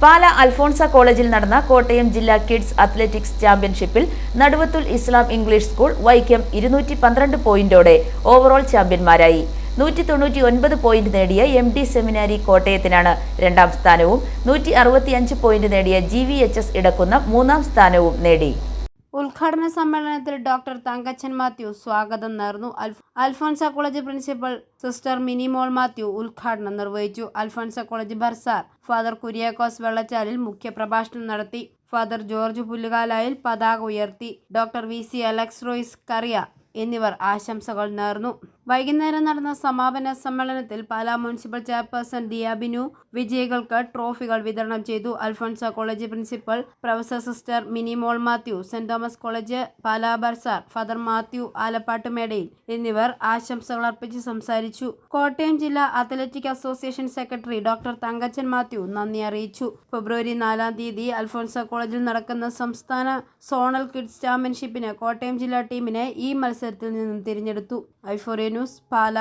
പാല അൽഫോൺസ കോളേജിൽ നടന്ന കോട്ടയം ജില്ലാ കിഡ്സ് അത്ലറ്റിക്സ് ചാമ്പ്യൻഷിപ്പിൽ നടുവത്തുൽ ഇസ്ലാം ഇംഗ്ലീഷ് സ്കൂൾ വൈക്കം 212 പോയിന്റോടെ ഓവറോൾ ചാമ്പ്യന്മാരായി. 199 പോയിന്റ് നേടിയ MD സെമിനാരി കോട്ടയത്തിനാണ് രണ്ടാം സ്ഥാനവും 165 പോയിന്റ് നേടിയ GVHS ഇടക്കുന്ന മൂന്നാം സ്ഥാനവും നേടി. ഉദ്ഘാടന സമ്മേളനത്തിൽ ഡോക്ടർ തങ്കച്ചൻ മാത്യു സ്വാഗതം നേർന്നു. Alphonsa college principal sister Minimol Mathew ഉദ്ഘാടനം നിർവഹിച്ചു. Alphonsa college bursar father Kuriakose Vellachalil മുഖ്യപ്രഭാഷണം നടത്തി. ഫാദർ ജോർജ് പുല്ലുകാലായിൽ പതാക ഉയർത്തി. ഡോക്ടർ VC അലക്സ് റോയ്സ് കറിയ എന്നിവർ ആശംസകൾ നേർന്നു. വൈകുന്നേരം നടന്ന സമാപന സമ്മേളനത്തിൽ പാലാ മുനിസിപ്പൽ ചെയർപേഴ്സൺ ദിയ ബിനു വിജയികൾക്ക് ട്രോഫികൾ വിതരണം ചെയ്തു. Alphonsa college principal professor sister Minimol Mathew, saint Thomas college Pala bursar father Mathew Alappattumedayil എന്നിവർ ആശംസകൾ അർപ്പിച്ച് സംസാരിച്ചു. കോട്ടയം ജില്ലാ athletic association secretary doctor Thankachan Mathew നന്ദി അറിയിച്ചു. ഫെബ്രുവരി 4-ാം തീയതി അൽഫോൺസ കോളേജിൽ നടക്കുന്ന സംസ്ഥാന സോണൽ കിഡ്സ് ചാമ്പ്യൻഷിപ്പിന് കോട്ടയം ജില്ലാ ടീമിനെ ഈ മത്സരത്തിൽ നിന്നും തിരഞ്ഞെടുത്തു. ഐഫോറിയ ന്യൂസ്, പാല.